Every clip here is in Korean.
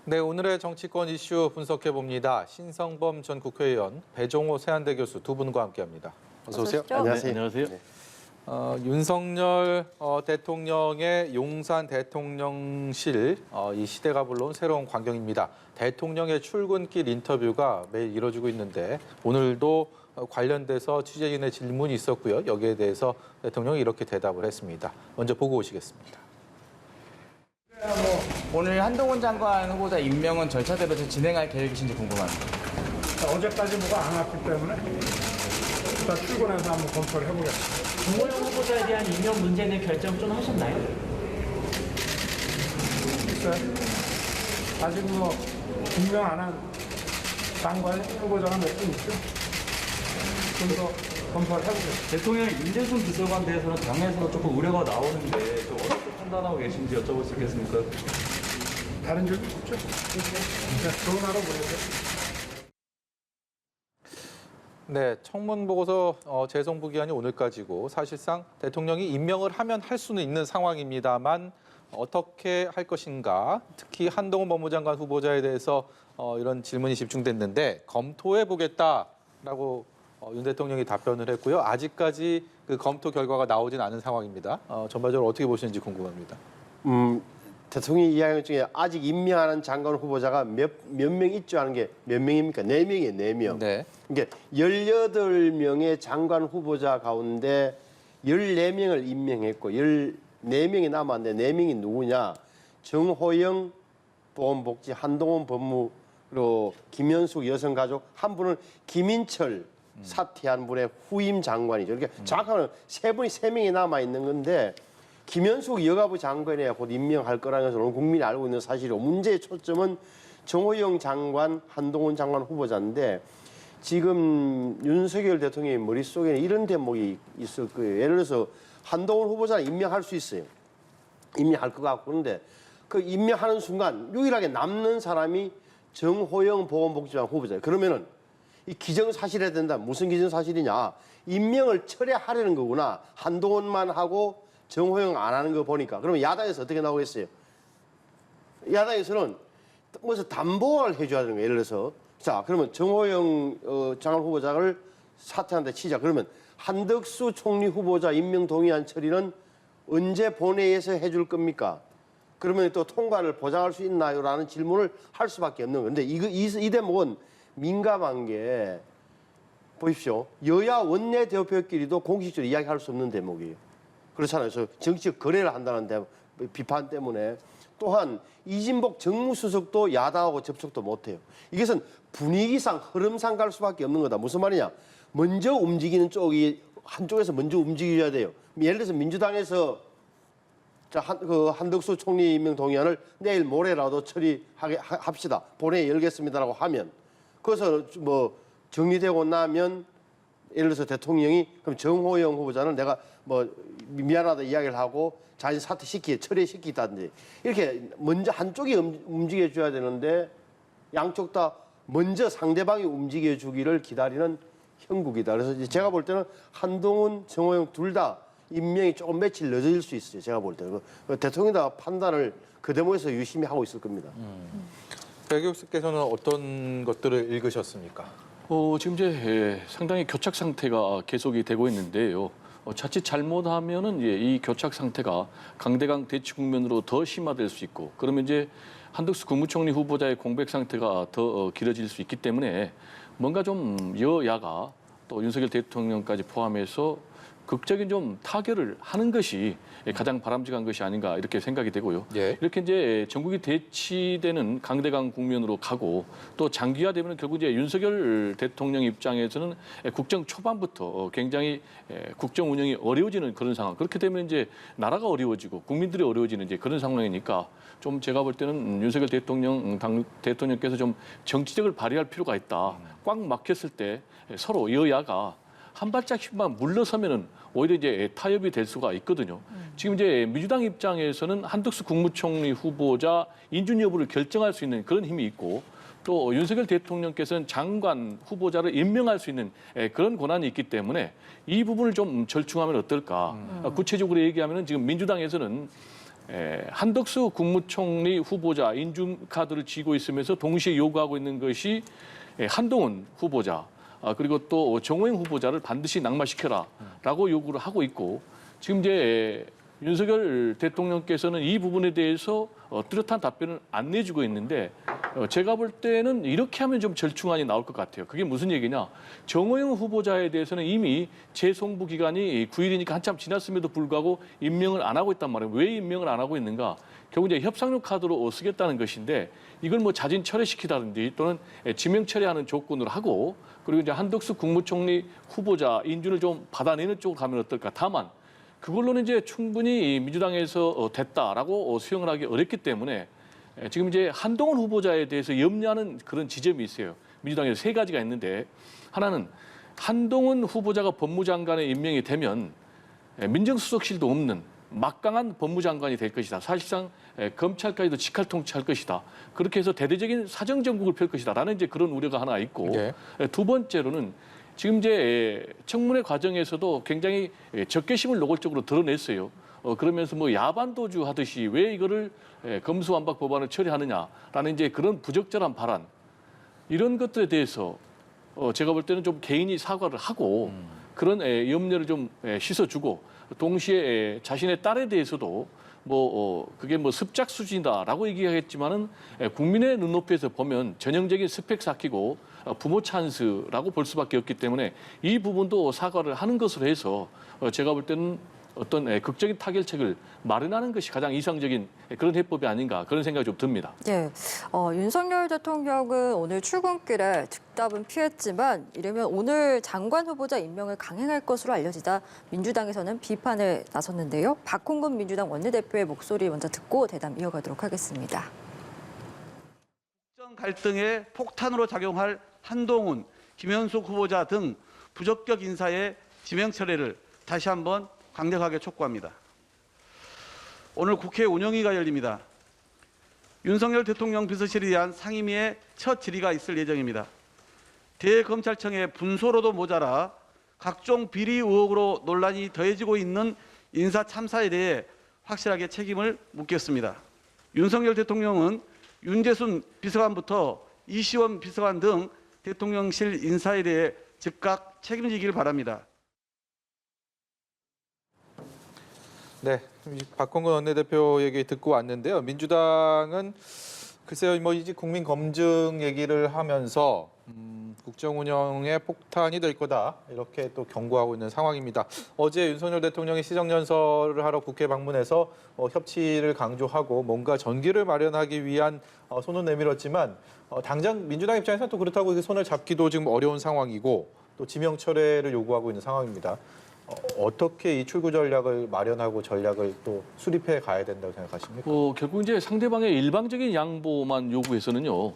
네, 오늘의 정치권 이슈 분석해봅니다. 신성범 전 국회의원, 배종호 세한대 교수 두 분과 함께합니다. 어서 오세요. 안녕하세요. 네, 안녕하세요. 네. 윤석열 대통령의 용산 대통령실, 이 시대가 불러온 새로운 광경입니다. 대통령의 출근길 인터뷰가 매일 이뤄지고 있는데 오늘도 관련돼서 취재진의 질문이 있었고요. 여기에 대해서 대통령이 이렇게 대답을 했습니다. 먼저 보고 오시겠습니다. 오늘 한동훈 장관 후보자 임명은 절차대로 진행할 계획이신지 궁금합니다. 어제까지 뭐가 안 왔기 때문에 일단 출근해서 한번 검토를 해보겠습니다. 정호영 후보자에 대한 임명 문제는 결정 좀 하셨나요? 글쎄, 아직 뭐 임명 안 한 장관 후보자가 몇 분 있죠. 좀 더 검토를 해보겠습니다. 대통령 윤재순 비서관 대해서는 당에서 조금 우려가 나오는데 좀 어떻게 판단하고 계신지 여쭤볼 수 있겠습니까? 다른 질문 없죠? 네, 좋은 하루 보내세요. 네, 청문 보고서 재송부 기한이 오늘까지고 사실상 대통령이 임명을 하면 할 수는 있는 상황입니다만 어떻게 할 것인가, 특히 한동훈 법무장관 후보자에 대해서 이런 질문이 집중됐는데 검토해 보겠다라고 윤 대통령이 답변을 했고요. 아직까지 그 검토 결과가 나오진 않은 상황입니다. 전반적으로 어떻게 보시는지 궁금합니다. 대통령이 이야기한 것 중에 아직 임명하는 장관 후보자가 몇 명 있죠 하는 게 몇 명입니까? 4명이에요, 4명. 네. 그러니까 18명의 장관 후보자 가운데 14명을 임명했고 14명이 남았는데 4명이 누구냐? 정호영 보건복지, 한동훈 법무로 김현숙 여성가족, 한 분은 김인철 사퇴한 분의 후임 장관이죠. 그러니까 정확하게는 3명이 남아 있는 건데 김현숙 여가부 장관에 곧 임명할 거라는 것을 오늘 국민이 알고 있는 사실이고 문제의 초점은 정호영 장관, 한동훈 장관 후보자인데 지금 윤석열 대통령의 머릿속에는 이런 대목이 있을 거예요. 예를 들어서 한동훈 후보자는 임명할 수 있어요. 임명할 것 같고 그런데 그 임명하는 순간 유일하게 남는 사람이 정호영 보건복지관 후보자예요. 그러면은 이 기정사실해야 된다. 무슨 기정사실이냐. 임명을 철회하려는 거구나. 한동훈만 하고 정호영 안 하는 거 보니까. 그러면 야당에서 어떻게 나오겠어요? 야당에서는 무슨 담보를 해줘야 되는 거예요. 예를 들어서. 자, 그러면 정호영 장관 후보자를 사퇴한다 치자. 그러면 한덕수 총리 후보자 임명 동의안 처리는 언제 본회의에서 해줄 겁니까? 그러면 또 통과를 보장할 수 있나요? 라는 질문을 할 수밖에 없는 건데 이 대목은 민감한 게 보십시오. 여야 원내대표끼리도 공식적으로 이야기할 수 없는 대목이에요. 그렇잖아요. 그래서 정치적 거래를 한다는 비판 때문에 또한 이진복 정무수석도 야당하고 접촉도 못해요. 이것은 분위기상 흐름상 갈 수밖에 없는 거다. 무슨 말이냐. 먼저 움직이는 쪽이 한쪽에서 먼저 움직여야 돼요. 예를 들어서 민주당에서 한덕수 총리 임명 동의안을 내일 모레라도 처리합시다. 본회의 열겠습니다라고 하면 그래서 뭐 정리되고 나면 예를 들어서 대통령이 그럼 정호영 후보자는 내가 뭐 미안하다 이야기를 하고 자신 처리시키다든지 이렇게 먼저 한쪽이 움직여줘야 되는데 양쪽 다 먼저 상대방이 움직여주기를 기다리는 형국이다. 그래서 이제 제가 볼 때는 한동훈, 정호영 둘 다 임명이 조금 며칠 늦어질 수 있어요. 제가 볼 때는 대통령이 다 판단을 그 대목에서 유심히 하고 있을 겁니다. 배 교수께서는 어떤 것들을 읽으셨습니까? 지금 이제 상당히 교착 상태가 계속이 되고 있는데요. 자칫 잘못하면은 이 교착 상태가 강대강 대치 국면으로 더 심화될 수 있고, 그러면 이제 한덕수 국무총리 후보자의 공백 상태가 더 길어질 수 있기 때문에 뭔가 좀 여야가 또 윤석열 대통령까지 포함해서 극적인 좀 타결을 하는 것이 가장 바람직한 것이 아닌가 이렇게 생각이 되고요. 예. 이렇게 이제 전국이 대치되는 강대강 국면으로 가고 또 장기화되면 결국 이제 윤석열 대통령 입장에서는 국정 초반부터 굉장히 국정 운영이 어려워지는 그런 상황. 그렇게 되면 이제 나라가 어려워지고 국민들이 어려워지는 이제 그런 상황이니까 좀 제가 볼 때는 윤석열 대통령께서 좀 정치력을 발휘할 필요가 있다. 꽉 막혔을 때 서로 여야가 한 발짝씩만 물러서면은 오히려 이제 타협이 될 수가 있거든요. 지금 이제 민주당 입장에서는 한덕수 국무총리 후보자 인준 여부를 결정할 수 있는 그런 힘이 있고 또 윤석열 대통령께서는 장관 후보자를 임명할 수 있는 그런 권한이 있기 때문에 이 부분을 좀 절충하면 어떨까. 구체적으로 얘기하면은 지금 민주당에서는 한덕수 국무총리 후보자 인준 카드를 쥐고 있으면서 동시에 요구하고 있는 것이 한동훈 후보자 그리고 또 정호영 후보자를 반드시 낙마시켜라라고 요구를 하고 있고 지금 이제 윤석열 대통령께서는 이 부분에 대해서 뚜렷한 답변을 안 내주고 있는데 제가 볼 때는 이렇게 하면 좀 절충안이 나올 것 같아요. 그게 무슨 얘기냐? 정호영 후보자에 대해서는 이미 재송부 기간이 9일이니까 한참 지났음에도 불구하고 임명을 안 하고 있단 말이에요. 왜 임명을 안 하고 있는가? 결국 이제 협상용 카드로 쓰겠다는 것인데 이걸 뭐 자진 철회시키다든지 또는 지명 철회하는 조건으로 하고 그리고 이제 한덕수 국무총리 후보자 인준을 좀 받아내는 쪽으로 가면 어떨까? 다만 그걸로는 이제 충분히 민주당에서 됐다라고 수용을 하기 어렵기 때문에 지금 이제 한동훈 후보자에 대해서 염려하는 그런 지점이 있어요. 민주당에서 세 가지가 있는데 하나는 한동훈 후보자가 법무장관에 임명이 되면 민정수석실도 없는 막강한 법무장관이 될 것이다. 사실상 검찰까지도 직할 통치할 것이다. 그렇게 해서 대대적인 사정정국을 펼 것이다라는 이제 그런 우려가 하나 있고 네. 두 번째로는 지금 이제 청문회 과정에서도 굉장히 적개심을 노골적으로 드러냈어요. 그러면서 뭐 야반도주 하듯이 왜 이거를 검수완박 법안을 처리하느냐라는 이제 그런 부적절한 발언 이런 것들에 대해서 제가 볼 때는 좀 개인이 사과를 하고 그런 염려를 좀 씻어주고 동시에 자신의 딸에 대해서도 그게 습작 수준이다라고 얘기하겠지만은 국민의 눈높이에서 보면 전형적인 스펙 쌓이고 부모 찬스라고 볼 수밖에 없기 때문에 이 부분도 사과를 하는 것으로 해서 제가 볼 때는 어떤 극적인 타결책을 마련하는 것이 가장 이상적인 그런 해법이 아닌가 그런 생각이 좀 듭니다. 예, 윤석열 대통령은 오늘 출근길에 즉답은 피했지만 이르면 오늘 장관 후보자 임명을 강행할 것으로 알려지다 민주당에서는 비판에 나섰는데요. 박홍근 민주당 원내대표의 목소리 먼저 듣고 대담 이어가도록 하겠습니다. 국정 갈등의 폭탄으로 작용할 한동훈, 김현숙 후보자 등 부적격 인사의 지명 철회를 다시 한번 강력하게 촉구합니다. 오늘 국회 운영위가 열립니다. 윤석열 대통령 비서실에 대한 상임위의 첫 질의가 있을 예정입니다. 대검찰청의 분소로도 모자라 각종 비리 의혹으로 논란이 더해지고 있는 인사 참사에 대해 확실하게 책임을 묻겠습니다. 윤석열 대통령은 윤재순 비서관부터 이시원 비서관 등 대통령실 인사에 대해 즉각 책임지길 바랍니다. 네, 박홍근 원내대표 얘기 듣고 왔는데요. 민주당은 글쎄요, 이제 국민 검증 얘기를 하면서 국정 운영의 폭탄이 될 거다 이렇게 또 경고하고 있는 상황입니다. 어제 윤석열 대통령이 시정연설을 하러 국회 방문해서 협치를 강조하고 뭔가 전기를 마련하기 위한 손은 내밀었지만 당장 민주당 입장에서는 또 그렇다고 손을 잡기도 지금 어려운 상황이고 또 지명 철회를 요구하고 있는 상황입니다. 어떻게 이 출구 전략을 마련하고 전략을 또 수립해 가야 된다고 생각하십니까? 결국 이제 상대방의 일방적인 양보만 요구해서는요.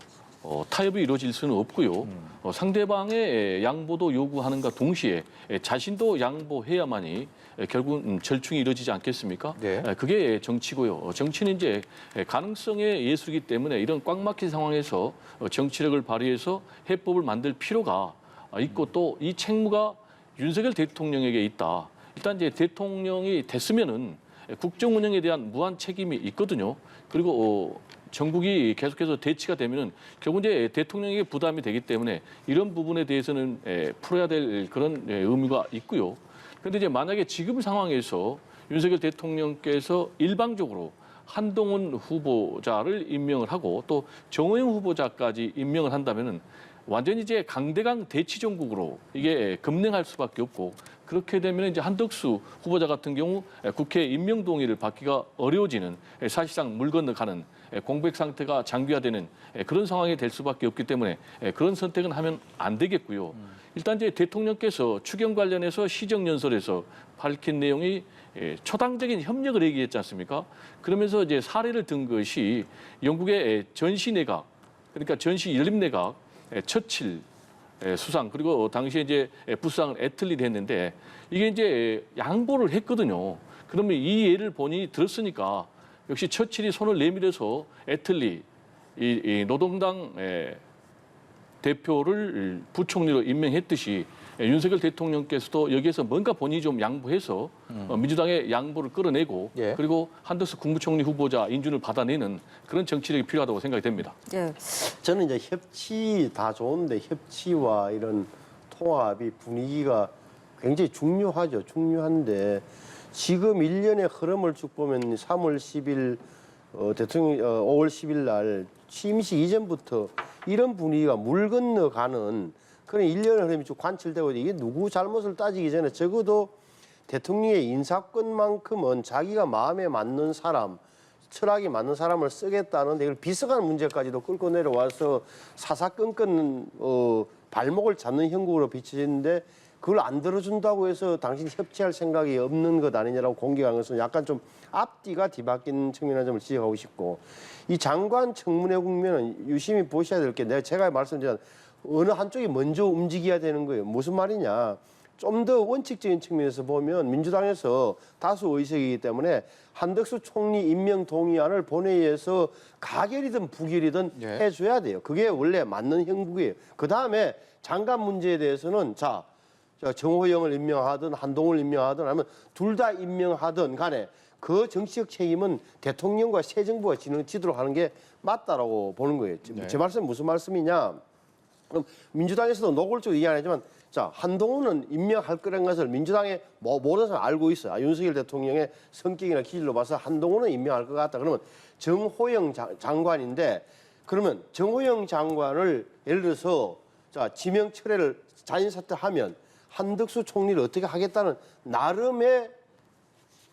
타협이 이루어질 수는 없고요. 상대방의 양보도 요구하는가 동시에 자신도 양보해야만이 결국은 절충이 이루어지지 않겠습니까? 네. 그게 정치고요. 정치는 이제 가능성의 예술이기 때문에 이런 꽉 막힌 상황에서 정치력을 발휘해서 해법을 만들 필요가 있고 또 이 책무가 윤석열 대통령에게 있다. 일단 이제 대통령이 됐으면은 국정 운영에 대한 무한 책임이 있거든요. 그리고 전국이 계속해서 대치가 되면은 결국 이제 대통령에게 부담이 되기 때문에 이런 부분에 대해서는 풀어야 될 그런 의무가 있고요. 그런데 이제 만약에 지금 상황에서 윤석열 대통령께서 일방적으로 한동훈 후보자를 임명을 하고 또 정호영 후보자까지 임명을 한다면은 완전히 이제 강대강 대치 정국으로 이게 급냉할 수밖에 없고 그렇게 되면 이제 한덕수 후보자 같은 경우 국회 임명 동의를 받기가 어려워지는 사실상 물 건너가는 공백 상태가 장기화되는 그런 상황이 될 수밖에 없기 때문에 그런 선택은 하면 안 되겠고요. 일단 이제 대통령께서 추경 관련해서 시정연설에서 밝힌 내용이 초당적인 협력을 얘기했지 않습니까? 그러면서 이제 사례를 든 것이 영국의 전시 내각, 그러니까 전시 연립내각 처칠 수상 그리고 당시에 이제 부상을 애틀리를 했는데 이게 이제 양보를 했거든요. 그러면 이 예를 본인이 들었으니까 역시 처칠이 손을 내밀어서 애틀리 이 노동당 대표를 부총리로 임명했듯이 윤석열 대통령께서도 여기에서 뭔가 본인이 좀 양보해서 민주당의 양보를 끌어내고 예. 그리고 한덕수 국무총리 후보자 인준을 받아내는 그런 정치력이 필요하다고 생각이 됩니다. 예. 저는 이제 협치 다 좋은데 협치와 이런 통합이 분위기가 굉장히 중요하죠. 중요한데 지금 일련의 흐름을 쭉 보면 3월 10일 대통령 5월 10일 날 취임식 이전부터 이런 분위기가 물 건너가는 그런 일련의 흐름이 쭉 관철되고 이게 누구 잘못을 따지기 전에 적어도 대통령의 인사권만큼은 자기가 마음에 맞는 사람, 철학이 맞는 사람을 쓰겠다는데 이걸 비서관 문제까지도 끌고 내려와서 사사건건 발목을 잡는 형국으로 비춰지는데 그걸 안 들어준다고 해서 당신이 협치할 생각이 없는 것 아니냐라고 공격한 것은 약간 좀 앞뒤가 뒤바뀐 측면의 점을 지적하고 싶고 이 장관 청문회 국면은 유심히 보셔야 될 게 제가 말씀드린 어느 한쪽이 먼저 움직여야 되는 거예요. 무슨 말이냐. 좀 더 원칙적인 측면에서 보면 민주당에서 다수 의석이기 때문에 한덕수 총리 임명 동의안을 본회의에서 가결이든 부결이든 예. 해줘야 돼요. 그게 원래 맞는 형국이에요. 그다음에 장관 문제에 대해서는 자 정호영을 임명하든 한동훈을 임명하든 아니면 둘 다 임명하든 간에 그 정치적 책임은 대통령과 새 정부가 지도록 하는 게 맞다라고 보는 거예요. 네. 제 말씀은 무슨 말씀이냐. 그럼 민주당에서도 노골적으로 얘기 안 하지만 자 한동훈은 임명할 거라는 것을 민주당의 모든 사람 알고 있어요. 윤석열 대통령의 성격이나 기질로 봐서 한동훈은 임명할 것 같다. 그러면 정호영 장관인데 그러면 정호영 장관을 예를 들어서 자 지명 철회를 자진 사퇴하면 한덕수 총리를 어떻게 하겠다는 나름의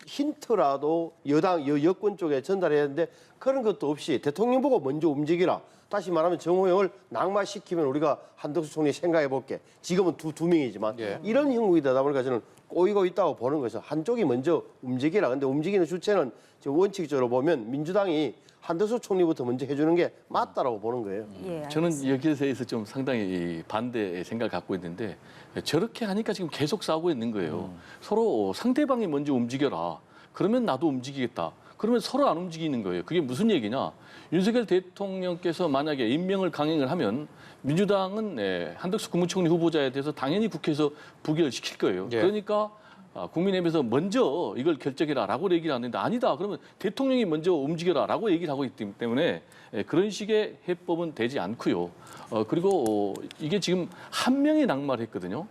힌트라도 여권 쪽에 전달해야 하는데 그런 것도 없이 대통령 보고 먼저 움직이라. 다시 말하면 정호영을 낙마시키면 우리가 한덕수 총리 생각해 볼게. 지금은 두 명이지만 예. 이런 형국이 되다 보니까 저는 꼬이고 있다고 보는 것은 한쪽이 먼저 움직이라. 근데 움직이는 주체는 지금 원칙적으로 보면 민주당이 한덕수 총리부터 먼저 해주는 게 맞다라고 보는 거예요. 예, 저는 여기에 대해서 좀 상당히 반대의 생각을 갖고 있는데 저렇게 하니까 지금 계속 싸우고 있는 거예요. 서로 상대방이 먼저 움직여라. 그러면 나도 움직이겠다. 그러면 서로 안 움직이는 거예요. 그게 무슨 얘기냐? 윤석열 대통령께서 만약에 임명을 강행을 하면 민주당은 한덕수 국무총리 후보자에 대해서 당연히 국회에서 부결시킬 거예요. 예. 그러니까 국민의힘에서 먼저 이걸 결정해라라고 얘기를 하는데 아니다. 그러면 대통령이 먼저 움직여라라고 얘기를 하고 있기 때문에 그런 식의 해법은 되지 않고요. 그리고 이게 지금 한 명이 낙마를 했거든요.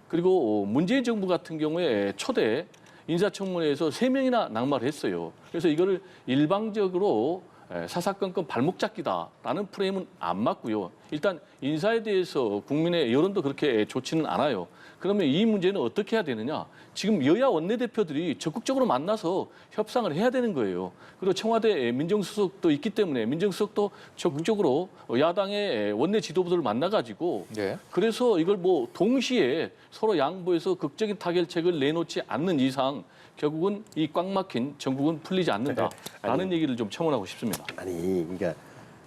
그리고 문재인 정부 같은 경우에 초대 인사청문회에서 3명이나 낙마를 했어요. 그래서 이거를 일방적으로 사사건건 발목 잡기다라는 프레임은 안 맞고요. 일단 인사에 대해서 국민의 여론도 그렇게 좋지는 않아요. 그러면 이 문제는 어떻게 해야 되느냐? 지금 여야 원내대표들이 적극적으로 만나서 협상을 해야 되는 거예요. 그리고 청와대 민정수석도 있기 때문에 민정수석도 적극적으로 야당의 원내 지도부들을 만나가지고 예. 그래서 이걸 뭐 동시에 서로 양보해서 극적인 타결책을 내놓지 않는 이상 결국은 이 꽉 막힌 전국은 풀리지 않는다라는 얘기를 좀 첨언하고 싶습니다. 아니, 그러니까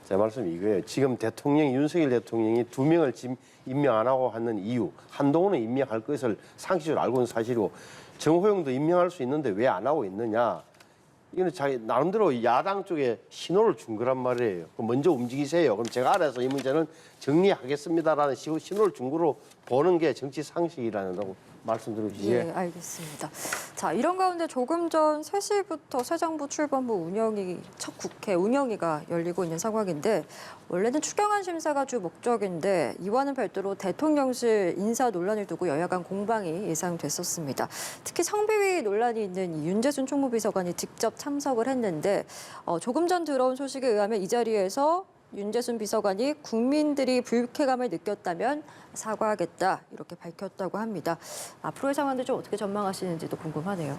제 말씀이 이거예요. 지금 윤석열 대통령이 2명을 지금 임명 안 하고 하는 이유, 한동훈은 임명할 것을 상식적으로 알고 있는 사실이고 정호영도 임명할 수 있는데 왜 안 하고 있느냐. 이거는 자기 나름대로 야당 쪽에 신호를 준 거란 말이에요. 그럼 먼저 움직이세요. 그럼 제가 알아서 이 문제는 정리하겠습니다라는 식으로 신호를 준 거로 보는 게 정치 상식이라는 말씀드리고 싶습니다. 예, 알겠습니다. 자, 이런 가운데 조금 전 3시부터 새 정부 출범후 첫 국회 운영위가 열리고 있는 상황인데 원래는 추경안 심사가 주 목적인데 이와는 별도로 대통령실 인사 논란을 두고 여야 간 공방이 예상됐었습니다. 특히 성비위 논란이 있는 이 윤재순 총무비서관이 직접 참석을 했는데 조금 전 들어온 소식에 의하면 이 자리에서 윤재순 비서관이 국민들이 불쾌감을 느꼈다면 사과하겠다 이렇게 밝혔다고 합니다. 앞으로의 상황들 좀 어떻게 전망하시는지도 궁금하네요.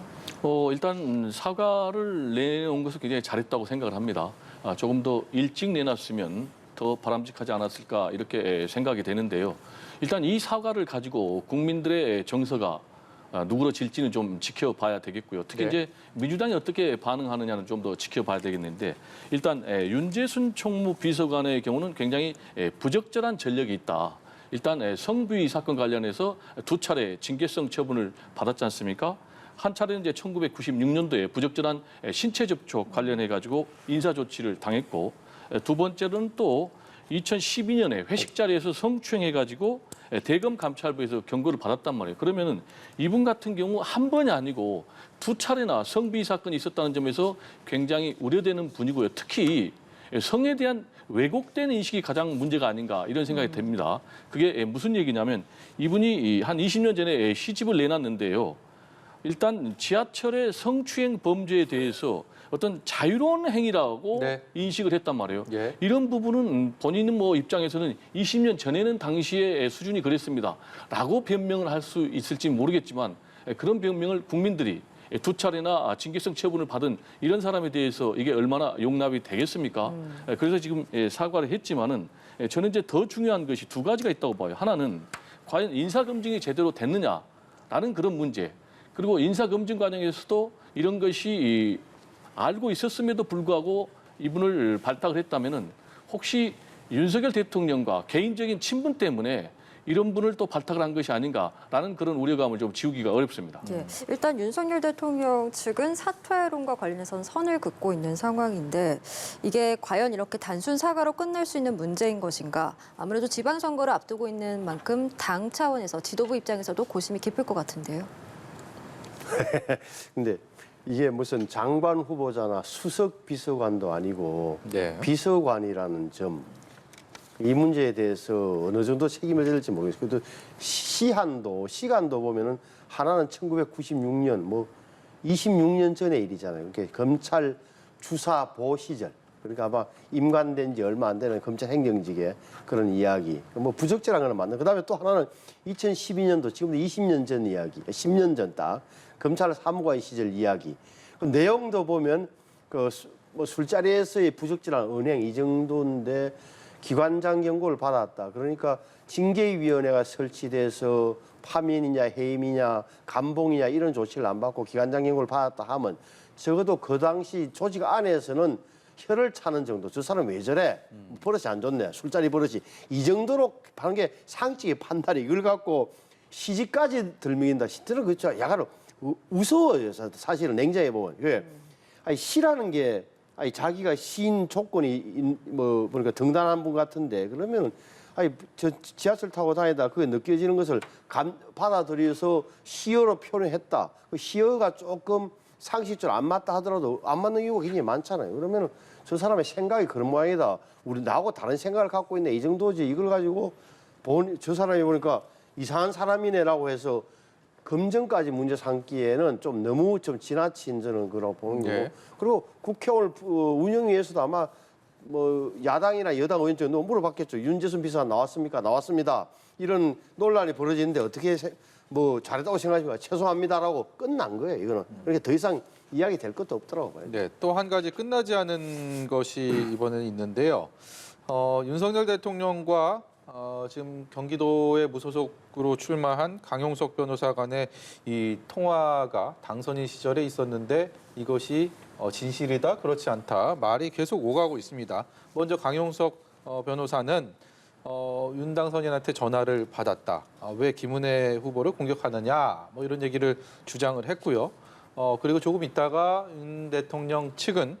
일단 사과를 내놓은 것은 굉장히 잘했다고 생각을 합니다. 조금 더 일찍 내놨으면 더 바람직하지 않았을까 이렇게 생각이 되는데요. 일단 이 사과를 가지고 국민들의 정서가 누그러질지는 좀 지켜봐야 되겠고요. 특히 네. 이제 민주당이 어떻게 반응하느냐는 좀 더 지켜봐야 되겠는데 일단 윤재순 총무비서관의 경우는 굉장히 부적절한 전력이 있다. 일단 성비위 사건 관련해서 2차례 징계성 처분을 받았지 않습니까? 한 차례는 이제 1996년도에 부적절한 신체 접촉 관련해 가지고 인사 조치를 당했고 두 번째로는 또 2012년에 회식 자리에서 성추행해가지고 대검 감찰부에서 경고를 받았단 말이에요. 그러면은 이분 같은 경우 한 번이 아니고 2차례나 성비위 사건이 있었다는 점에서 굉장히 우려되는 분이고요. 특히 성에 대한 왜곡된 인식이 가장 문제가 아닌가 이런 생각이 듭니다. 그게 무슨 얘기냐면 이분이 한 20년 전에 시집을 내놨는데요. 일단 지하철의 성추행 범죄에 대해서 어떤 자유로운 행위라고 네. 인식을 했단 말이에요. 예. 이런 부분은 본인 입장에서는 20년 전에는 당시의 수준이 그랬습니다.라고 변명을 할 수 있을지 모르겠지만 그런 변명을 국민들이 2차례나 징계성 처분을 받은 이런 사람에 대해서 이게 얼마나 용납이 되겠습니까? 그래서 지금 사과를 했지만은 저는 이제 더 중요한 것이 두 가지가 있다고 봐요. 하나는 과연 인사검증이 제대로 됐느냐라는 그런 문제. 그리고 인사검증 과정에서도 이런 것이 알고 있었음에도 불구하고 이분을 발탁을 했다면은 혹시 윤석열 대통령과 개인적인 친분 때문에 이런 분을 또 발탁을 한 것이 아닌가라는 그런 우려감을 좀 지우기가 어렵습니다. 예, 일단 윤석열 대통령 측은 사퇴론과 관련해서는 선을 긋고 있는 상황인데 이게 과연 이렇게 단순 사과로 끝날 수 있는 문제인 것인가? 아무래도 지방선거를 앞두고 있는 만큼 당 차원에서 지도부 입장에서도 고심이 깊을 것 같은데요. 근데 이게 무슨 장관 후보자나 수석 비서관도 아니고 네. 비서관이라는 점, 이 문제에 대해서 어느 정도 책임을 져야 될지 모르겠어요. 그래도 시간도 보면은 하나는 1996년, 뭐 26년 전의 일이잖아요. 그러니까 검찰 주사보 시절. 그러니까 아마 임관된 지 얼마 안 되는 검찰 행정직의 그런 이야기. 뭐 부적절한 건 맞는. 그다음에 또 하나는 2012년도 지금도 20년 전 이야기, 10년 전 딱 검찰 사무관 시절 이야기. 그 내용도 보면 뭐 술자리에서의 부적절한 언행 이 정도인데 기관장 경고를 받았다. 그러니까 징계위원회가 설치돼서 파면이냐 해임이냐 감봉이냐 이런 조치를 안 받고 기관장 경고를 받았다 하면 적어도 그 당시 조직 안에서는 혀를 차는 정도. 저 사람 왜 저래? 버릇이 안 좋네. 술자리 버릇이. 이 정도로 하는 게 상식의 판단이. 이걸 갖고 시집까지 들먹인다. 실제로 그렇죠. 약간 무서워요. 사실은 냉정해 보면. 왜? 아니 시라는 게 아니 자기가 시인 조건이 뭐 보니까 등단한 분 같은데 그러면 아니 저 지하철 타고 다니다 그게 느껴지는 것을 받아들여서 시어로 표현했다. 그 시어가 조금 상식적으로 안 맞다 하더라도 안 맞는 이유가 굉장히 많잖아요. 그러면 저 사람의 생각이 그런 모양이다. 우리 나하고 다른 생각을 갖고 있네. 이 정도지. 이걸 가지고 저 사람이 보니까 이상한 사람이네라고 해서 검증까지 문제 삼기에는 좀 너무 좀 지나친 저는 그라고 보는 거고. 예. 그리고 국회의원 운영위에서도 아마 뭐 야당이나 여당 의원 중에 물어봤겠죠. 윤재순 비서관 나왔습니까? 나왔습니다. 이런 논란이 벌어지는데 어떻게 뭐 잘했다고 생각하십니까? 죄송합니다라고 끝난 거예요. 이거는. 그렇게 더 이상 이야기 될 것도 없더라고 봐요. 네, 또 한 가지 끝나지 않은 것이 이번에 있는데요. 윤석열 대통령과 지금 경기도의 무소속으로 출마한 강용석 변호사 간의 이 통화가 당선인 시절에 있었는데 이것이 진실이다, 그렇지 않다 말이 계속 오가고 있습니다. 먼저 강용석 변호사는 윤 당선인한테 전화를 받았다. 왜 김은혜 후보를 공격하느냐, 뭐 이런 얘기를 주장을 했고요. 그리고 조금 있다가 윤 대통령 측은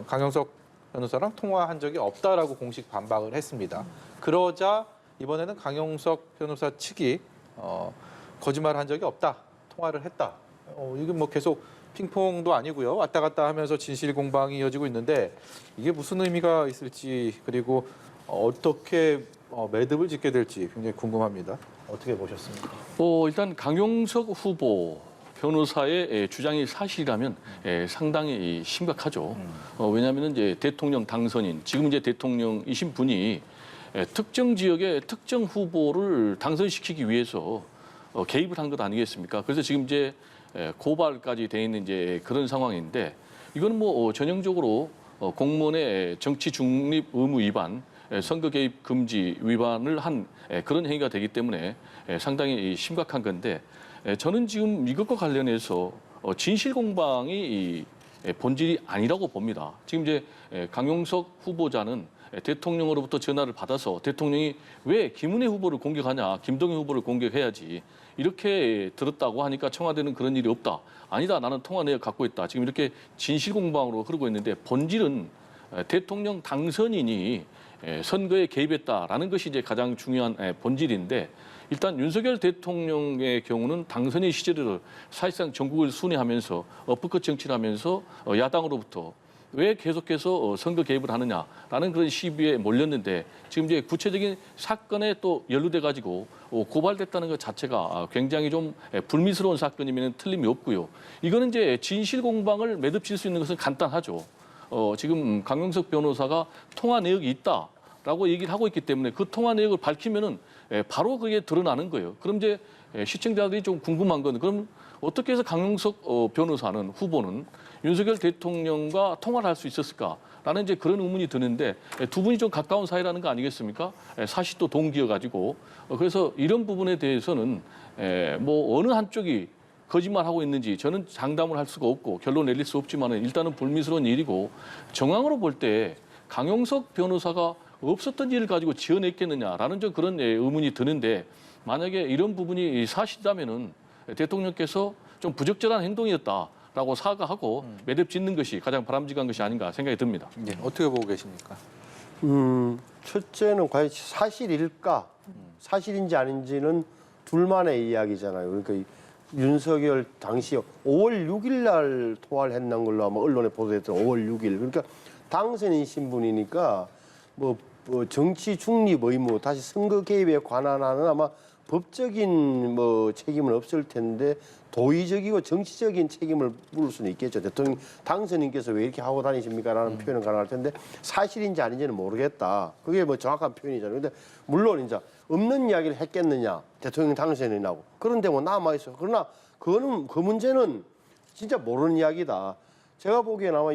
강용석 변호사랑 통화한 적이 없다라고 공식 반박을 했습니다. 그러자 이번에는 강용석 변호사 측이 거짓말을 한 적이 없다, 통화를 했다. 이게 뭐 계속 핑퐁도 아니고요. 왔다 갔다 하면서 진실 공방이 이어지고 있는데 이게 무슨 의미가 있을지 그리고 어떻게 매듭을 짓게 될지 굉장히 궁금합니다. 어떻게 보셨습니까? 일단 강용석 후보 변호사의 주장이 사실이라면 상당히 심각하죠. 왜냐하면 이제 대통령 당선인, 지금 이제 대통령이신 분이 특정 지역의 특정 후보를 당선시키기 위해서 개입을 한 것 아니겠습니까? 그래서 지금 이제 고발까지 돼 있는 이제 그런 상황인데 이건 뭐 전형적으로 공무원의 정치 중립 의무 위반, 선거 개입 금지 위반을 한 그런 행위가 되기 때문에 상당히 심각한 건데 저는 지금 이것과 관련해서 진실 공방이 본질이 아니라고 봅니다. 지금 이제 강용석 후보자는 대통령으로부터 전화를 받아서 대통령이 왜 김은혜 후보를 공격하냐, 김동연 후보를 공격해야지 이렇게 들었다고 하니까 청와대는 그런 일이 없다. 아니다, 나는 통화 내역 갖고 있다. 지금 이렇게 진실 공방으로 흐르고 있는데 본질은 대통령 당선인이 선거에 개입했다라는 것이 이제 가장 중요한 본질인데 일단 윤석열 대통령의 경우는 당선인 시절에 사실상 전국을 순회하면서 업부컷 정치를 하면서 야당으로부터 왜 계속해서 선거 개입을 하느냐라는 그런 시비에 몰렸는데 지금 이제 구체적인 사건에 또 연루돼 가지고 고발됐다는 것 자체가 굉장히 좀 불미스러운 사건이면 틀림이 없고요. 이거는 이제 진실 공방을 매듭질 수 있는 것은 간단하죠. 지금 강용석 변호사가 통화 내역이 있다라고 얘기를 하고 있기 때문에 그 통화 내역을 밝히면은 바로 그게 드러나는 거예요. 그럼 이제 시청자들이 좀 궁금한 건 그럼 어떻게 해서 강용석 변호사는 후보는 윤석열 대통령과 통화를 할 수 있었을까라는 이제 그런 의문이 드는데 두 분이 좀 가까운 사이라는 거 아니겠습니까? 사실도 동기여가지고 그래서 이런 부분에 대해서는 뭐 어느 한쪽이 거짓말하고 있는지 저는 장담을 할 수가 없고 결론 내릴 수 없지만은 일단은 불미스러운 일이고 정황으로 볼 때 강용석 변호사가 없었던 일을 가지고 지어냈겠느냐라는 좀 그런 의문이 드는데 만약에 이런 부분이 사실이라면은 대통령께서 좀 부적절한 행동이었다라고 사과하고 매듭 짓는 것이 가장 바람직한 것이 아닌가 생각이 듭니다. 예, 어떻게 보고 계십니까? 첫째는 과연 사실일까? 사실인지 아닌지는 둘만의 이야기잖아요. 그러니까 이 윤석열 당시 5월 6일 날 통화를 했는 걸로 아마 언론에 보도했던 5월 6일. 그러니까 당선인 신분이니까 뭐 정치 중립 의무, 다시 선거 개입에 관한 하는 아마 법적인 뭐 책임은 없을 텐데 도의적이고 정치적인 책임을 물을 수는 있겠죠. 대통령 당선인께서 왜 이렇게 하고 다니십니까라는 표현은 가능할 텐데 사실인지 아닌지는 모르겠다. 그게 뭐 정확한 표현이잖아요. 근데 물론 이제 없는 이야기를 했겠느냐 대통령 당선인하고 그런데 뭐 남아 있어. 그러나 그거는 그 문제는 진짜 모르는 이야기다. 제가 보기에는 아마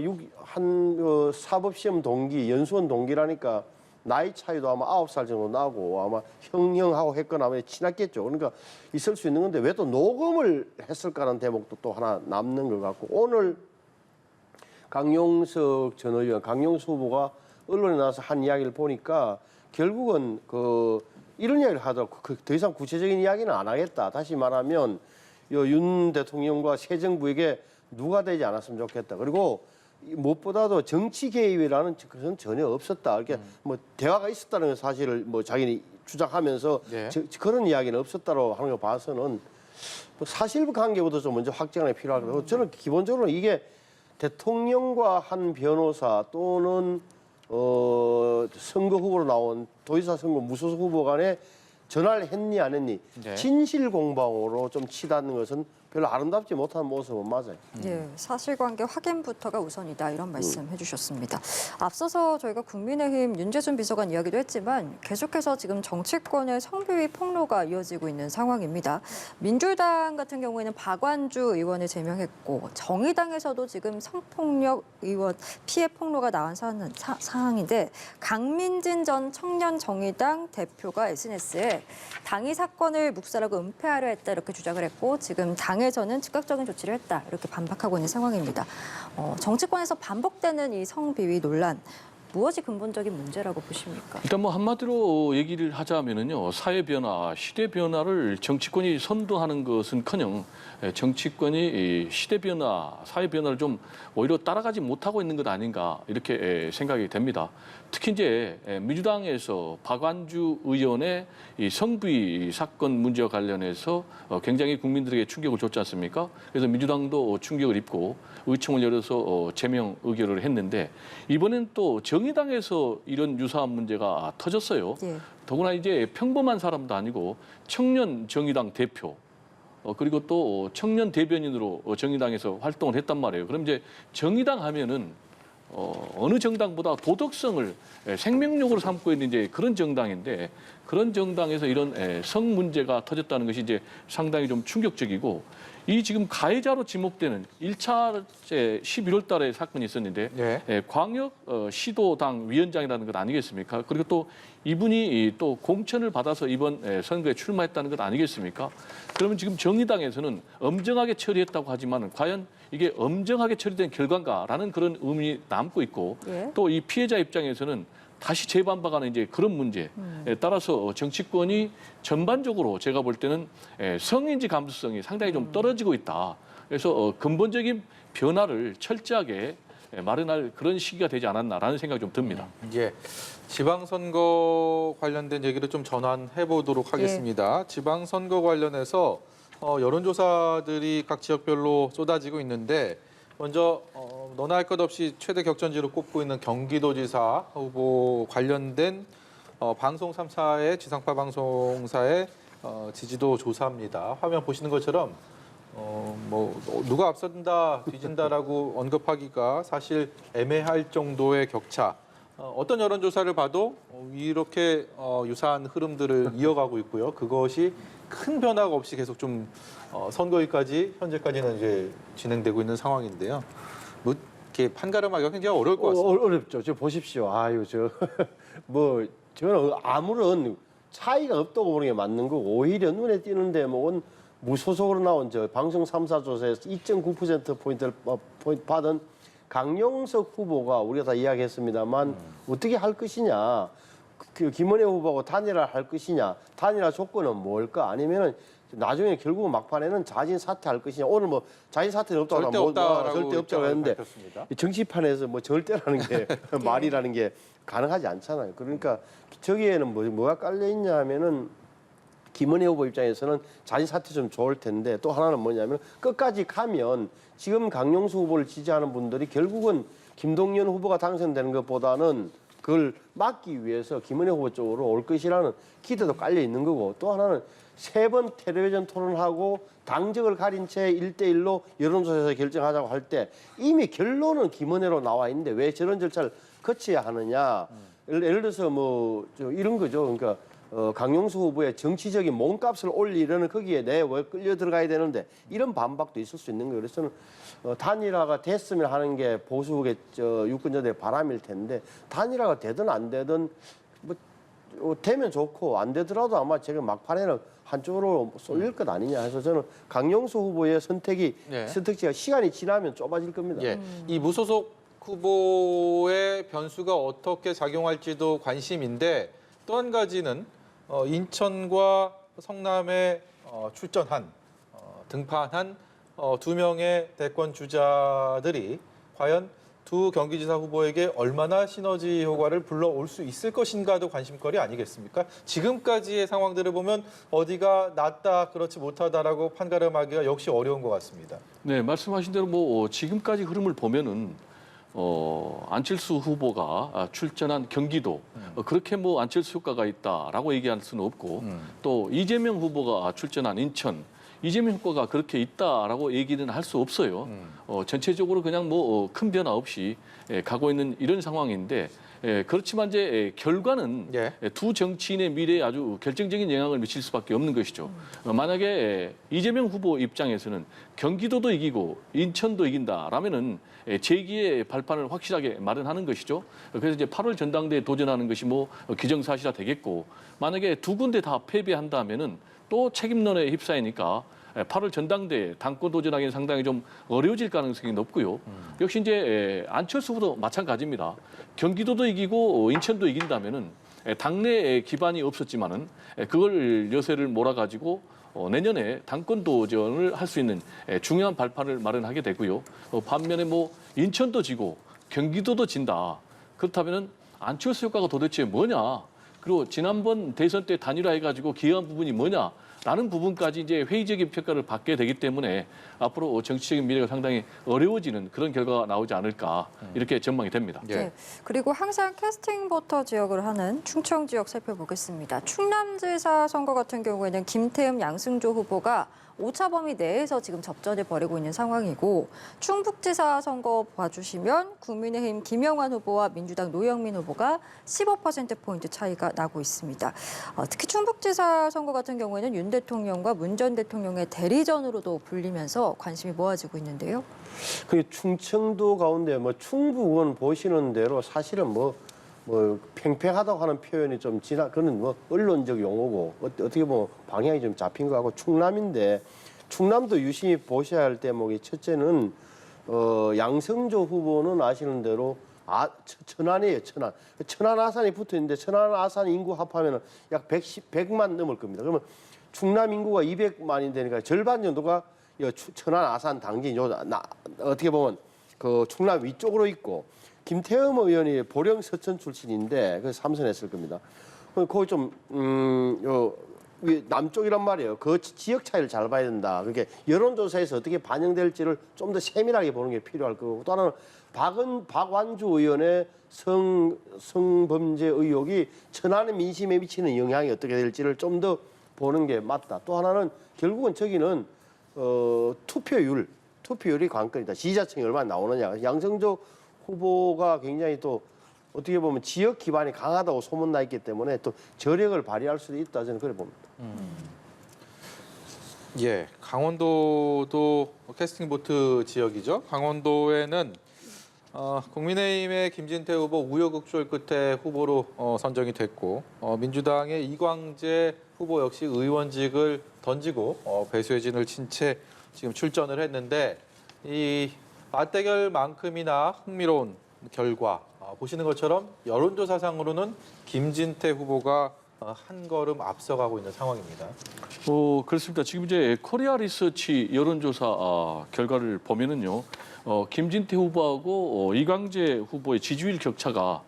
사법시험 동기, 연수원 동기라니까 나이 차이도 아마 9살 정도 나고 아마 형하고 했거나 아마 친했겠죠. 그러니까 있을 수 있는 건데 왜 또 녹음을 했을까라는 대목도 또 하나 남는 것 같고 오늘 강용석 전 의원, 강용석 후보가 언론에 나와서 한 이야기를 보니까 결국은 이런 이야기를 하더라고. 더 이상 구체적인 이야기는 안 하겠다. 다시 말하면 윤 대통령과 새 정부에게 누가 되지 않았으면 좋겠다. 그리고 무엇보다도 정치 개입이라는 것은 전혀 없었다. 이렇게 뭐 대화가 있었다는 건 사실을 뭐 자기는 주장하면서 네. 그런 이야기는 없었다고 하는 거 봐서는 뭐 사실관계부터 좀 먼저 확정이 필요하고 저는 기본적으로 이게 대통령과 한 변호사 또는 선거 후보로 나온 도지사 선거 무소속 후보 간에 전화를 했니 안 했니 네. 진실 공방으로 좀 치닫는 것은 별로 아름답지 못한 모습은 맞아요. 예, 사실관계 확인부터가 우선이다 이런 말씀 해주셨습니다. 앞서서 저희가 국민의힘 윤재준 비서관 이야기도 했지만 계속해서 지금 정치권의 성비위 폭로가 이어지고 있는 상황입니다. 민주당 같은 경우에는 박완주 의원을 제명했고 정의당에서도 지금 성폭력 의원 피해 폭로가 나온 상황인데 강민진 전 청년정의당 대표가 SNS에 당이 사건을 묵살하고 은폐하려 했다 이렇게 주장을 했고 지금 당에서는 즉각적인 조치를 했다 이렇게 반박하고 있는 상황입니다. 정치권에서 반복되는 이 성비위 논란 무엇이 근본적인 문제라고 보십니까? 일단 뭐 한마디로 얘기를 하자면은요 사회 변화, 시대 변화를 정치권이 선도하는 것은커녕 정치권이 시대 변화, 사회 변화를 좀 오히려 따라가지 못하고 있는 것 아닌가 이렇게 생각이 됩니다. 특히 이제 민주당에서 박완주 의원의 이 성비 사건 문제와 관련해서 굉장히 국민들에게 충격을 줬지 않습니까? 그래서 민주당도 충격을 입고 의총을 열어서 제명 의결을 했는데 이번엔 또 정의당에서 이런 유사한 문제가 터졌어요. 예. 더구나 이제 평범한 사람도 아니고 청년 정의당 대표 그리고 또 청년 대변인으로 정의당에서 활동을 했단 말이에요. 그럼 이제 정의당 하면은 어느 정당보다 도덕성을 생명력으로 삼고 있는 이제 그런 정당인데 그런 정당에서 이런 성 문제가 터졌다는 것이 이제 상당히 좀 충격적이고 이 지금 가해자로 지목되는 1차 11월 달에 사건이 있었는데 네. 광역 시도당 위원장이라는 것 아니겠습니까? 그리고 또 이분이 또 공천을 받아서 이번 선거에 출마했다는 것 아니겠습니까? 그러면 지금 정의당에서는 엄정하게 처리했다고 하지만 과연 이게 엄정하게 처리된 결과인가라는 그런 의문이 남고 있고 예. 또 이 피해자 입장에서는 다시 재반박하는 이제 그런 문제에 따라서 정치권이 전반적으로 제가 볼 때는 성인지 감수성이 상당히 좀 떨어지고 있다. 그래서 근본적인 변화를 철저하게 마련할 그런 시기가 되지 않았나라는 생각이 좀 듭니다. 예. 지방선거 관련된 얘기를 좀 전환해 보도록 하겠습니다. 지방선거 관련해서 여론조사들이 각 지역별로 쏟아지고 있는데 먼저 너나 할 것 없이 최대 격전지로 꼽고 있는 경기도지사 후보 관련된 방송 3사의 지상파 방송사의 지지도 조사입니다. 화면 보시는 것처럼 누가 앞선다 뒤진다라고 언급하기가 사실 애매할 정도의 격차. 어떤 여론조사를 봐도 이렇게 유사한 흐름들을 이어가고 있고요. 그것이 큰 변화가 없이 계속 좀 선거일까지 현재까지는 이제 진행되고 있는 상황인데요. 뭐 이렇게 판가름하기가 굉장히 어려울 것 같습니다. 어렵죠. 저 보십시오. 아유 뭐 저는 아무런 차이가 없다고 보는 게 맞는 거고 오히려 눈에 띄는 대목은 무소속으로 나온 저 방송 3사 조사에서 2.9%포인트를 받은 강용석 후보가 우리가 다 이야기했습니다만 어떻게 할 것이냐. 그 김은혜 후보하고 단일화를 할 것이냐. 단일화 조건은 뭘까? 아니면은 나중에 결국은 막판에는 자진 사퇴할 것이냐. 오늘 뭐 자진 사퇴는 없다고 절대 없다라고 절대 없다고 했는데 밝혔습니다. 정치판에서 뭐 절대라는 게 말이라는 게 가능하지 않잖아요. 그러니까 저기에는 뭐가 깔려 있냐 하면은 김은혜 후보 입장에서는 자진 사퇴 좀 좋을 텐데 또 하나는 뭐냐면 끝까지 가면 지금 강용수 후보를 지지하는 분들이 결국은 김동연 후보가 당선되는 것보다는 그걸 막기 위해서 김은혜 후보 쪽으로 올 것이라는 기대도 깔려 있는 거고 또 하나는 3번 텔레비전 토론하고 당적을 가린 채 1대1로 여론조사에서 결정하자고 할 때 이미 결론은 김은혜로 나와 있는데 왜 저런 절차를 거쳐야 하느냐. 예를 들어서 뭐 이런 거죠. 그러니까 강용수 후보의 정치적인 몸값을 올리려는 거기에 내 왜 끌려 들어가야 되는데 이런 반박도 있을 수 있는 거예요. 그래서 저는 단일화가 됐으면 하는 게 보수의 유권자들의 바람일 텐데 단일화가 되든 안 되든 뭐 되면 좋고 안 되더라도 아마 제가 막판에는 한쪽으로 쏠릴 것 아니냐 해서 저는 강용수 후보의 선택지가 시간이 지나면 좁아질 겁니다. 예. 이 무소속 후보의 변수가 어떻게 작용할지도 관심인데 또 한 가지는 인천과 성남에 출전한 등판한 2명의 대권 주자들이 과연 두 경기지사 후보에게 얼마나 시너지 효과를 불러올 수 있을 것인가도 관심거리 아니겠습니까? 지금까지의 상황들을 보면 어디가 낫다 그렇지 못하다라고 판가름하기가 역시 어려운 것 같습니다. 네, 말씀하신 대로 뭐 지금까지 흐름을 보면은 안철수 후보가 출전한 경기도 그렇게 뭐 안철수 효과가 있다라고 얘기할 수는 없고 또 이재명 후보가 출전한 인천 이재명 효과가 그렇게 있다라고 얘기는 할 수 없어요. 전체적으로 그냥 뭐 큰 변화 없이 가고 있는 이런 상황인데 그렇지만 이제 결과는 두 정치인의 미래에 아주 결정적인 영향을 미칠 수밖에 없는 것이죠. 만약에 이재명 후보 입장에서는 경기도도 이기고 인천도 이긴다라면은 제2의 발판을 확실하게 마련하는 것이죠. 그래서 이제 8월 전당대에 도전하는 것이 뭐 기정사실화 되겠고 만약에 두 군데 다 패배한다면은 또 책임론에 휩싸이니까 8월 전당대에 당권 도전하기는 상당히 좀 어려워질 가능성이 높고요. 역시 이제 안철수 후보도 마찬가지입니다. 경기도도 이기고 인천도 이긴다면은 당내 기반이 없었지만은 그걸 여세를 몰아가지고 내년에 당권 도전을 할 수 있는 중요한 발판을 마련하게 되고요. 반면에 뭐 인천도 지고 경기도도 진다. 그렇다면은 안철수 효과가 도대체 뭐냐? 그리고 지난번 대선 때 단일화해가지고 기여한 부분이 뭐냐라는 부분까지 이제 회의적인 평가를 받게 되기 때문에 앞으로 정치적인 미래가 상당히 어려워지는 그런 결과가 나오지 않을까 이렇게 전망이 됩니다. 네. 그리고 항상 캐스팅 보터 지역을 하는 충청 지역 살펴보겠습니다. 충남지사 선거 같은 경우에는 김태흠, 양승조 후보가 오차 범위 내에서 지금 접전을 벌이고 있는 상황이고 충북지사 선거 봐주시면 국민의힘 김영환 후보와 민주당 노영민 후보가 15%포인트 차이가 나고 있습니다. 특히 충북지사 선거 같은 경우에는 윤 대통령과 문 전 대통령의 대리전으로도 불리면서 관심이 모아지고 있는데요. 그 충청도 가운데 뭐 충북은 보시는 대로 사실은 뭐 팽팽하다고 하는 표현이 좀 그는 뭐 언론적 용어고 어떻게 보면 방향이 좀 잡힌 것 같고 충남인데 충남도 유심히 보셔야 할 대목이 첫째는 양승조 후보는 아시는 대로 천안이에요, 천안. 천안 아산이 붙어 있는데 천안 아산 인구 합하면 약 100만 넘을 겁니다. 그러면 충남 인구가 200만이 되니까 절반 정도가 천안 아산 당진 어떻게 보면 그 충남 위쪽으로 있고 김태흠 의원이 보령 서천 출신인데 그 삼선했을 겁니다. 거기 좀 남쪽이란 말이에요. 그 지역 차이를 잘 봐야 된다. 그렇게 여론조사에서 어떻게 반영될지를 좀 더 세밀하게 보는 게 필요할 거고 또 하나는 박완주 의원의 성범죄 의혹이 천안의 민심에 미치는 영향이 어떻게 될지를 좀 더 보는 게 맞다. 또 하나는 결국은 저기는 투표율이 관건이다. 지지자층이 얼마나 나오느냐. 양성적 후보가 굉장히 또 어떻게 보면 지역 기반이 강하다고 소문나 있기 때문에 또 저력을 발휘할 수도 있다. 저는 그래 봅니다. 예, 강원도도 캐스팅 보트 지역이죠. 강원도에는 국민의힘의 김진태 후보 우여곡절 끝에 후보로 선정이 됐고 민주당의 이광재 후보 역시 의원직을 던지고 배수진을 친 채 지금 출전을 했는데 이 맞대결만큼이나 흥미로운 결과 보시는 것처럼 여론조사상으로는 김진태 후보가 한 걸음 앞서가고 있는 상황입니다. 그렇습니다. 지금 이제 코리아 리서치 여론조사 결과를 보면은요, 김진태 후보하고 이광재 후보의 지지율 격차가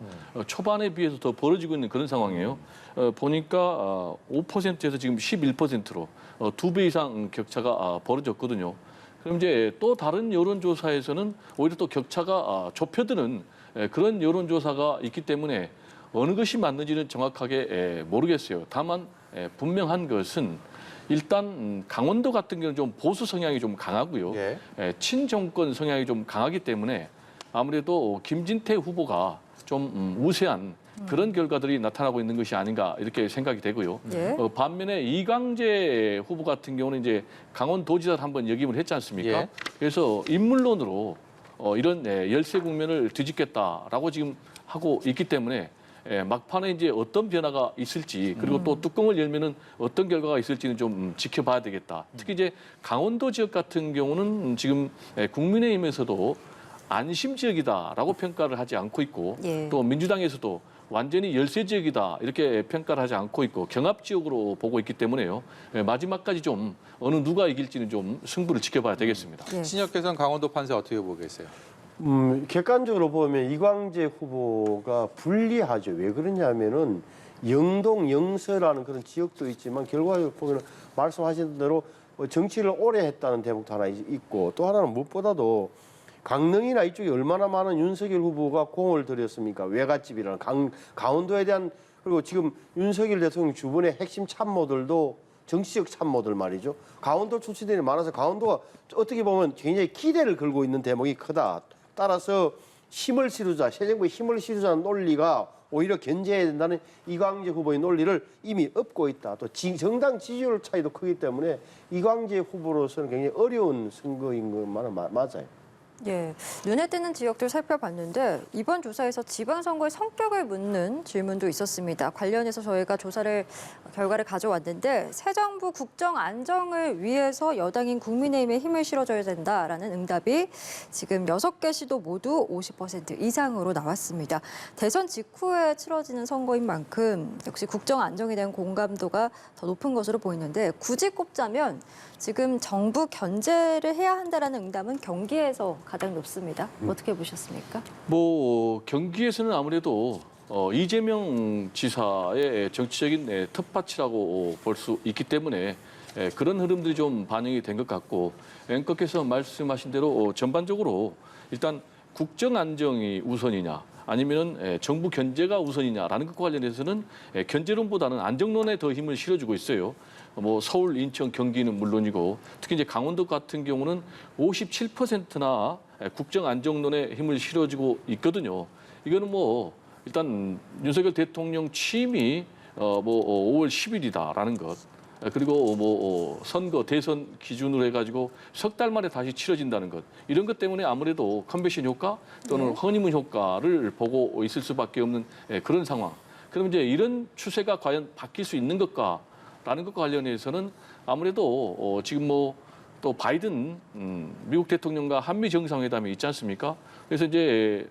초반에 비해서 더 벌어지고 있는 그런 상황이에요. 보니까 5%에서 지금 11%로 2배 이상 격차가 벌어졌거든요. 그럼 이제 또 다른 여론조사에서는 오히려 또 격차가 좁혀드는 그런 여론조사가 있기 때문에 어느 것이 맞는지는 정확하게 모르겠어요. 다만 분명한 것은 일단 강원도 같은 경우는 좀 보수 성향이 좀 강하고요. 예. 친정권 성향이 좀 강하기 때문에 아무래도 김진태 후보가 좀 우세한 그런 결과들이 나타나고 있는 것이 아닌가 이렇게 생각이 되고요. 예. 반면에 이광재 후보 같은 경우는 이제 강원도지사를 한번 역임을 했지 않습니까? 예. 그래서 인물론으로 이런 열세 국면을 뒤집겠다라고 지금 하고 있기 때문에 막판에 이제 어떤 변화가 있을지 그리고 또 뚜껑을 열면은 어떤 결과가 있을지는 좀 지켜봐야 되겠다. 특히 이제 강원도 지역 같은 경우는 지금 국민의힘에서도 안심 지역이다라고 평가를 하지 않고 있고 예. 또 민주당에서도 완전히 열세 지역이다 이렇게 평가를 하지 않고 있고 경합 지역으로 보고 있기 때문에요. 마지막까지 좀 어느 누가 이길지는 좀 승부를 지켜봐야 되겠습니다. 예. 신혁께서는 강원도 판세 어떻게 보고 계세요? 객관적으로 보면 이광재 후보가 불리하죠. 왜 그러냐면은 영동, 영서라는 그런 지역도 있지만 결과적으로 보면 말씀하신 대로 정치를 오래 했다는 대목도 하나 있고 또 하나는 무엇보다도 강릉이나 이쪽에 얼마나 많은 윤석열 후보가 공을 들였습니까? 외갓집이라는 강원도에 대한 그리고 지금 윤석열 대통령 주변의 핵심 참모들도 정치적 참모들 말이죠. 강원도 출신들이 많아서 강원도가 어떻게 보면 굉장히 기대를 걸고 있는 대목이 크다. 따라서 힘을 실으자, 새 정부의 힘을 실으자는 논리가 오히려 견제해야 된다는 이광재 후보의 논리를 이미 엎고 있다. 또 정당 지지율 차이도 크기 때문에 이광재 후보로서는 굉장히 어려운 선거인 것만은 맞아요. 예, 눈에 띄는 지역들 살펴봤는데 이번 조사에서 지방선거의 성격을 묻는 질문도 있었습니다. 관련해서 저희가 결과를 가져왔는데 새 정부 국정 안정을 위해서 여당인 국민의힘에 힘을 실어줘야 된다라는 응답이 지금 6개 시도 모두 50% 이상으로 나왔습니다. 대선 직후에 치러지는 선거인 만큼 역시 국정 안정에 대한 공감도가 더 높은 것으로 보이는데 굳이 꼽자면 지금 정부 견제를 해야 한다라는 응답은 경기에서 가장 높습니다. 어떻게 보셨습니까? 경기에서는 아무래도 이재명 지사의 정치적인 텃밭이라고 볼 수 있기 때문에 그런 흐름들이 좀 반영이 된 것 같고 앵커께서 말씀하신 대로 전반적으로 일단 국정 안정이 우선이냐 아니면은 정부 견제가 우선이냐라는 것과 관련해서는 견제론보다는 안정론에 더 힘을 실어주고 있어요. 서울, 인천, 경기는 물론이고 특히 이제 강원도 같은 경우는 57%나 국정 안정론에 힘을 실어주고 있거든요. 이거는 일단 윤석열 대통령 취임이 5월 10일이다라는 것. 그리고 선거 대선 기준으로 해가지고 석 달 만에 다시 치러진다는 것 이런 것 때문에 아무래도 컨벤션 효과 또는 허니문 효과를 보고 있을 수밖에 없는 그런 상황. 그럼 이제 이런 추세가 과연 바뀔 수 있는 것까라는 것과 관련해서는 아무래도 지금 또 바이든 미국 대통령과 한미 정상회담이 있지 않습니까? 그래서 이제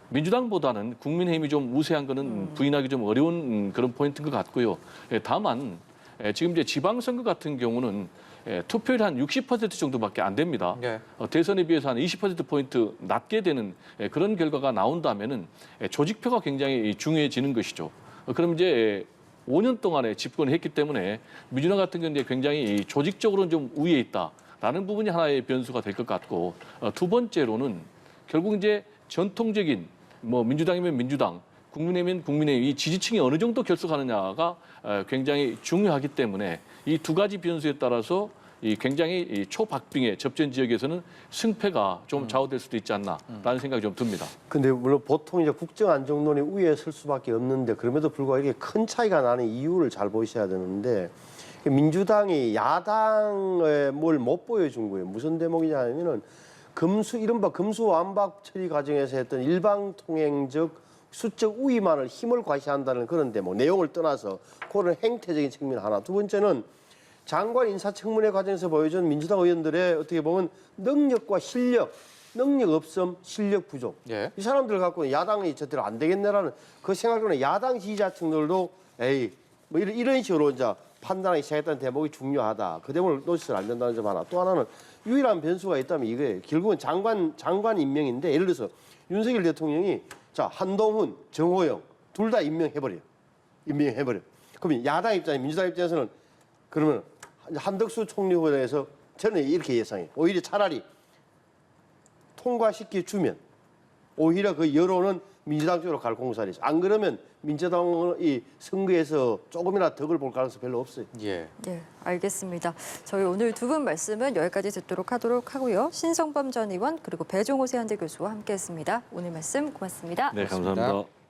민주당보다는 국민의힘이 좀 우세한 거는 부인하기 좀 어려운 그런 포인트인 것 같고요. 다만 지금 이제 지방선거 같은 경우는 투표율이 한 60% 정도밖에 안 됩니다. 예. 대선에 비해서 한 20%포인트 낮게 되는 그런 결과가 나온다면은 조직표가 굉장히 중요해지는 것이죠. 그럼 이제 5년 동안에 집권을 했기 때문에 민주당 같은 경우는 이제 굉장히 조직적으로는 좀 우위에 있다라는 부분이 하나의 변수가 될 것 같고, 두 번째로는 결국 이제 전통적인 뭐 민주당이면 민주당, 국민의힘이면 국민의힘 이 지지층이 어느 정도 결속하느냐가 굉장히 중요하기 때문에 이 두 가지 변수에 따라서 이 굉장히 이 초박빙의 접전 지역에서는 승패가 좀 좌우될 수도 있지 않나라는 생각이 좀 듭니다. 근데 물론 보통 이제 국정 안정론이 우위에 설 수밖에 없는데 그럼에도 불구하고 이렇게 큰 차이가 나는 이유를 잘 보셔야 되는데 민주당이 야당에 뭘 못 보여준 거예요. 무슨 대목이냐 하면은 이른바 금수완박 처리 과정에서 했던 일방통행적 수적 우위만을 힘을 과시한다는 그런 대목, 내용을 떠나서 그런 행태적인 측면 하나. 두 번째는 장관 인사청문회 과정에서 보여준 민주당 의원들의 어떻게 보면 능력과 실력, 능력 없음, 실력 부족. 예. 이 사람들 갖고 야당이 저대로 안 되겠네라는 그 생각으로는 야당 지지자층들도 에이 뭐 이런 식으로 이제 판단하기 시작했다는 대목이 중요하다. 그 대목을 놓치서는 안 된다는 점 하나. 또 하나는 유일한 변수가 있다면 이거예요. 결국은 장관 임명인데 예를 들어서 윤석열 대통령이 자 한동훈, 정호영 둘 다 임명해버려. 그러면 야당 입장에 민주당 입장에서는 그러면 한덕수 총리 후보에서 저는 이렇게 예상해요. 오히려 차라리 통과시켜 주면 오히려 그 여론은 민주당 쪽으로 갈 공산이죠. 안 그러면 민주당이 선거에서 조금이나 덕을 볼 가능성이 별로 없어요. 예. 네, 알겠습니다. 저희 오늘 두 분 말씀은 여기까지 듣도록 하도록 하고요. 신성범 전 의원 그리고 배종호 세한대 교수와 함께했습니다. 오늘 말씀 고맙습니다. 네, 감사합니다.